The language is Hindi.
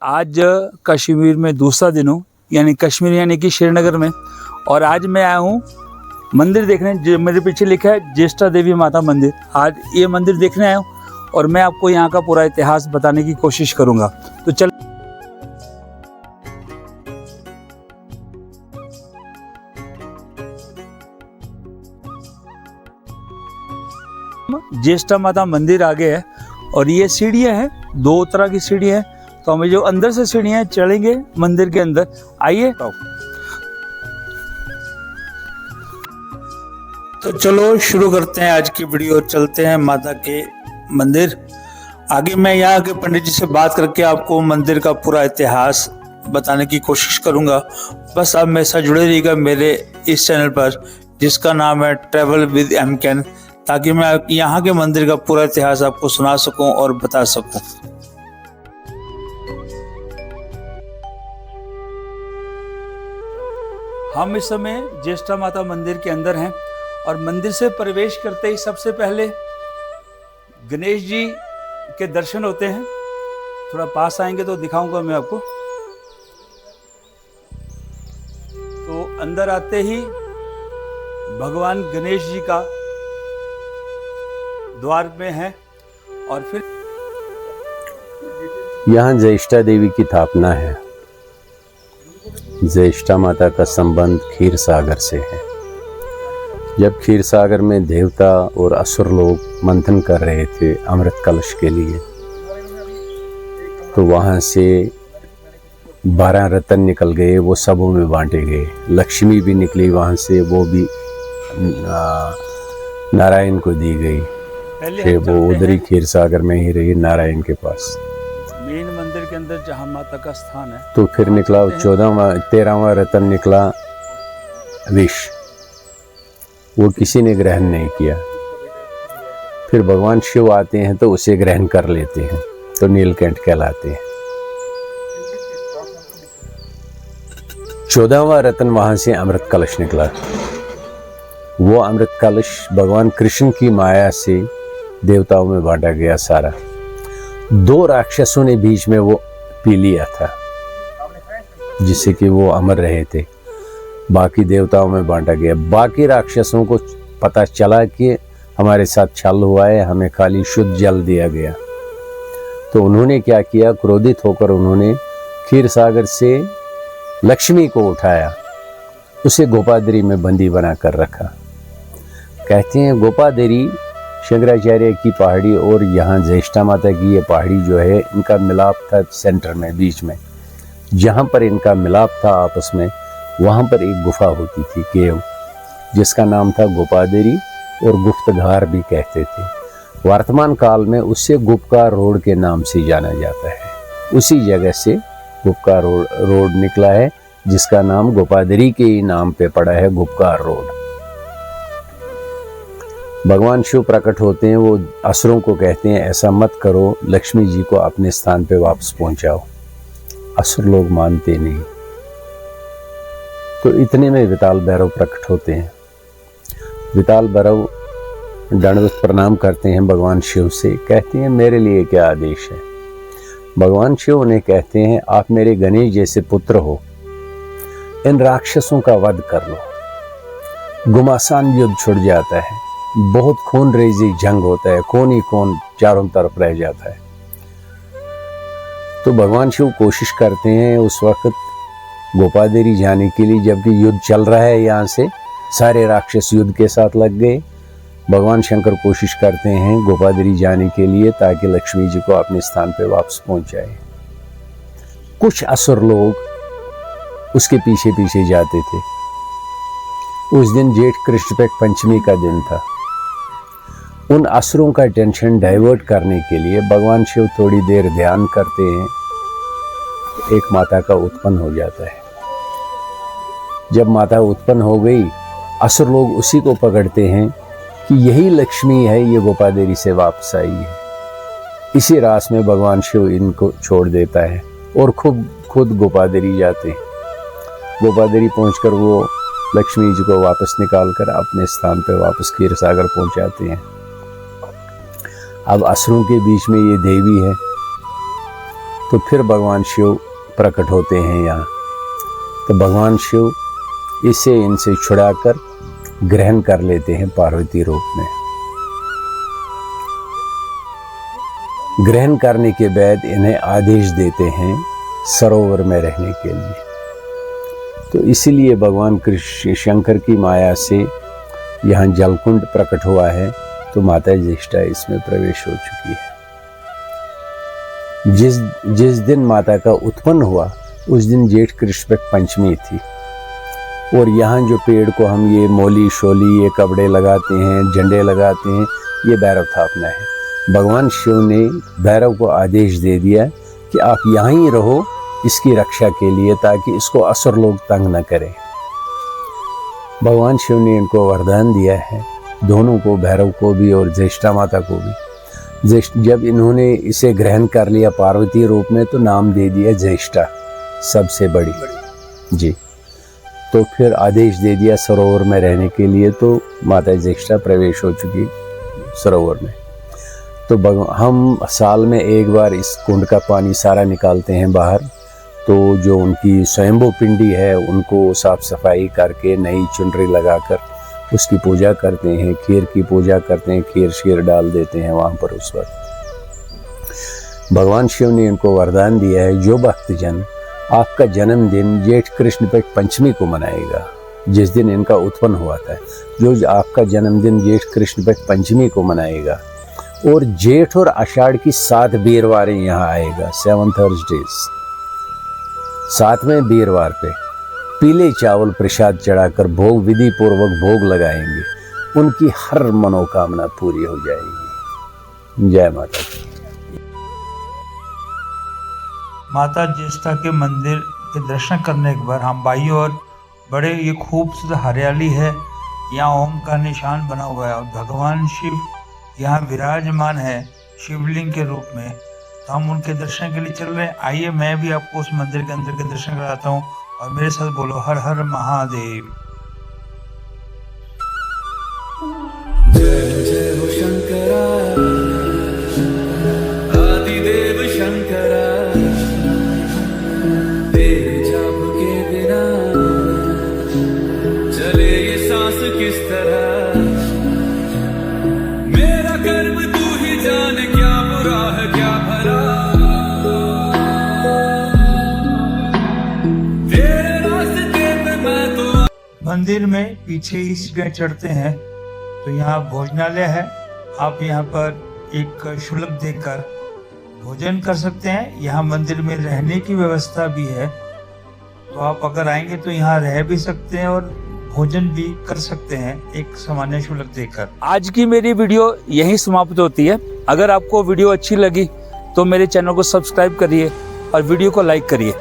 आज कश्मीर में दूसरा दिन हूँ, यानी कश्मीर यानी कि श्रीनगर में। और आज मैं आया हूँ मंदिर देखने, जो मेरे पीछे लिखा है ज्येष्ठा देवी माता मंदिर। आज ये मंदिर देखने आया हूँ और मैं आपको यहाँ का पूरा इतिहास बताने की कोशिश करूँगा। तो चल ज्येष्ठा माता मंदिर आगे है और ये सीढ़ियाँ हैं, दो तरह की सीढ़ियाँ हैं। तो हमें जो अंदर से सीढ़ियाँ चढ़ेंगे मंदिर के अंदर, आइए। तो चलो शुरू करते हैं आज की वीडियो। चलते हैं माता के मंदिर। आगे मैं यहाँ के पंडित जी से बात करके आपको मंदिर का पूरा इतिहास बताने की कोशिश करूँगा। बस आप मेरे साथ जुड़े रहिएगा मेरे इस चैनल पर, जिसका नाम है ट्रैवल विद एमकेन, ताकि मैं यहाँ के मंदिर का पूरा इतिहास आपको सुना सकूं और बता सकूं। हम इस समय ज्येष्ठा माता मंदिर के अंदर हैं और मंदिर से प्रवेश करते ही सबसे पहले गणेश जी के दर्शन होते हैं। थोड़ा पास आएंगे तो दिखाऊंगा मैं आपको। तो अंदर आते ही भगवान गणेश जी का द्वार में है और फिर यहाँ ज्येष्ठा देवी की स्थापना है। ज्येष्ठा माता का संबंध क्षीर सागर से है। जब क्षीर सागर में देवता और असुर लोग मंथन कर रहे थे अमृत कलश के लिए, तो वहाँ से 12 रत्न निकल गए, वो सबों में बांटे गए। लक्ष्मी भी निकली वहाँ से, वो भी नारायण को दी गई। फिर वो उधर ही क्षीर सागर में ही रही, नारायण के पास। मेन मंदिर के अंदर जहाँ माता का स्थान है। तो फिर निकला 13वां रत्न निकला विष। वो किसी ने ग्रहण नहीं किया। फिर भगवान शिव आते हैं तो उसे ग्रहण कर लेते हैं, तो नीलकंठ कहलाते हैं। 14वां रत्न वहां से अमृत कलश निकला। वो अमृत कलश भगवान कृष्ण की माया से देवताओं में बांटा गया सारा। 2 राक्षसों ने बीच में वो पी लिया था, जिससे कि वो अमर रहे थे। बाकी देवताओं में बांटा गया। बाकी राक्षसों को पता चला कि हमारे साथ छल हुआ है, हमें खाली शुद्ध जल दिया गया। तो उन्होंने क्या किया, क्रोधित होकर उन्होंने क्षीर सागर से लक्ष्मी को उठाया, उसे गोपादरी में बंदी बना कर रखा। कहते हैं गोपादरी शंकराचार्य की पहाड़ी और यहाँ ज्येष्ठा माता की ये पहाड़ी जो है, इनका मिलाप था सेंटर में, बीच में। जहाँ पर इनका मिलाप था आपस में, वहाँ पर एक गुफा होती थी, केव, जिसका नाम था गोपादरी और गुप्तघार भी कहते थे। वर्तमान काल में उससे गुप्तकार रोड के नाम से जाना जाता है। उसी जगह से गुप्तकार रोड निकला है, जिसका नाम गोपादरी के ही नाम पे पड़ा है, गुप्तकार रोड। भगवान शिव प्रकट होते हैं, वो असुरों को कहते हैं ऐसा मत करो, लक्ष्मी जी को अपने स्थान पे वापस पहुंचाओ। असुर लोग मानते नहीं। तो इतने में विताल भैरव प्रकट होते हैं। विताल भैरव दंडवत प्रणाम करते हैं भगवान शिव से, कहते हैं मेरे लिए क्या आदेश है। भगवान शिव उन्हें कहते हैं आप मेरे गणेश जैसे पुत्र हो, इन राक्षसों का वध कर लो। घमासान युद्ध छुड़ जाता है, बहुत खून रेजी जंग होता है, कौन ही कौन चारों तरफ रह जाता है। तो भगवान शिव कोशिश करते हैं उस वक्त गोपादरी जाने के लिए, जबकि युद्ध चल रहा है। यहाँ से सारे राक्षस युद्ध के साथ लग गए। भगवान शंकर कोशिश करते हैं गोपादरी जाने के लिए, ताकि लक्ष्मी जी को अपने स्थान पर वापस पहुंचाए। कुछ असुर लोग उसके पीछे पीछे जाते थे। उस दिन जेठ कृष्ण पक्ष पंचमी का दिन था। उन असुरों का टेंशन डाइवर्ट करने के लिए भगवान शिव थोड़ी देर ध्यान करते हैं, एक माता का उत्पन्न हो जाता है। जब माता उत्पन्न हो गई, असुर लोग उसी को पकड़ते हैं कि यही लक्ष्मी है, ये गोपादरी से वापस आई है। इसी रास में भगवान शिव इनको छोड़ देता है और खुद गोपादरी जाते हैं। गोपादरी पहुंचकर वो लक्ष्मी जी को वापस निकालकर अपने स्थान पर वापस क्षीर सागर पहुंचाते हैं। अब असुरों के बीच में ये देवी है, तो फिर भगवान शिव प्रकट होते हैं यहाँ। तो भगवान शिव इसे इनसे छुड़ाकर ग्रहण कर लेते हैं पार्वती रूप में। ग्रहण करने के बाद इन्हें आदेश देते हैं सरोवर में रहने के लिए। तो इसीलिए भगवान कृष्ण शंकर की माया से यहाँ जलकुंड प्रकट हुआ है। तो माता ज्येष्ठा इसमें प्रवेश हो चुकी है। जिस दिन माता का उत्पन्न हुआ उस दिन जेठ कृष्ण पक्ष पंचमी थी। और यहाँ जो पेड़ को हम ये मोली शोली ये कपड़े लगाते हैं, झंडे लगाते हैं, ये भैरव स्थापना है। भगवान शिव ने भैरव को आदेश दे दिया कि आप यहाँ ही रहो इसकी रक्षा के लिए, ताकि इसको असुर लोग तंग न करें। भगवान शिव ने इनको वरदान दिया है, दोनों को, भैरव को भी और ज्येष्ठा माता को भी। जब इन्होंने इसे ग्रहण कर लिया पार्वती रूप में तो नाम दे दिया ज्येष्ठा, सबसे बड़ी जी। तो फिर आदेश दे दिया सरोवर में रहने के लिए। तो माता ज्येष्ठा प्रवेश हो चुकी सरोवर में। तो हम साल में एक बार इस कुंड का पानी सारा निकालते हैं बाहर। तो जो उनकी स्वयंभू पिंडी है उनको साफ सफाई करके नई चुनरी लगाकर उसकी पूजा करते हैं, खीर की पूजा करते हैं, खीर शीर डाल देते हैं वहाँ पर। उस वक्त भगवान शिव ने इनको वरदान दिया है, जो भक्तजन आपका जन्मदिन जेठ कृष्ण पक्ष पंचमी को मनाएगा, जिस दिन इनका उत्पन्न हुआ था, जो आपका जन्मदिन जेठ कृष्ण पक्ष पंचमी को मनाएगा और जेठ और आषाढ़ की 7 वीरवारें यहाँ आएगा, 7 थर्सडेज, 7वें वीरवार पे पीले चावल प्रसाद चढ़ाकर भोग विधि पूर्वक भोग लगाएंगे, उनकी हर मनोकामना पूरी हो जाएगी। जय माता दी। माता ज्येष्ठा के मंदिर के दर्शन करने के बाद हम बाई और बड़े ये खूबसूरत हरियाली है, यहाँ ओम का निशान बना हुआ है और भगवान शिव यहाँ विराजमान है शिवलिंग के रूप में। तो हम उनके दर्शन के लिए चल रहे हैं। आइए मैं भी आपको उस मंदिर के अंदर के दर्शन कराता हूँ और मेरे साथ बोलो हर हर महादेव। जय जय हो शंकरा, आदिदेव शंकरा, तेरे जाप के बिना चले ये सांस किस तरह। मेरा कर्म तू ही जाने, क्या बुरा है क्या भला, तेरे रास्ते पे मैं तो। मंदिर में पीछे ही सीढ़ियाँ चढ़ते हैं तो यहाँ भोजनालय है। आप यहाँ पर एक शुल्क देकर भोजन कर सकते हैं। यहाँ मंदिर में रहने की व्यवस्था भी है, तो आप अगर आएंगे तो यहाँ रह भी सकते हैं और भोजन भी कर सकते हैं एक सामान्य शुल्क देकर। आज की मेरी वीडियो यहीं समाप्त होती है। अगर आपको वीडियो अच्छी लगी तो मेरे चैनल को सब्सक्राइब करिए और वीडियो को लाइक करिए।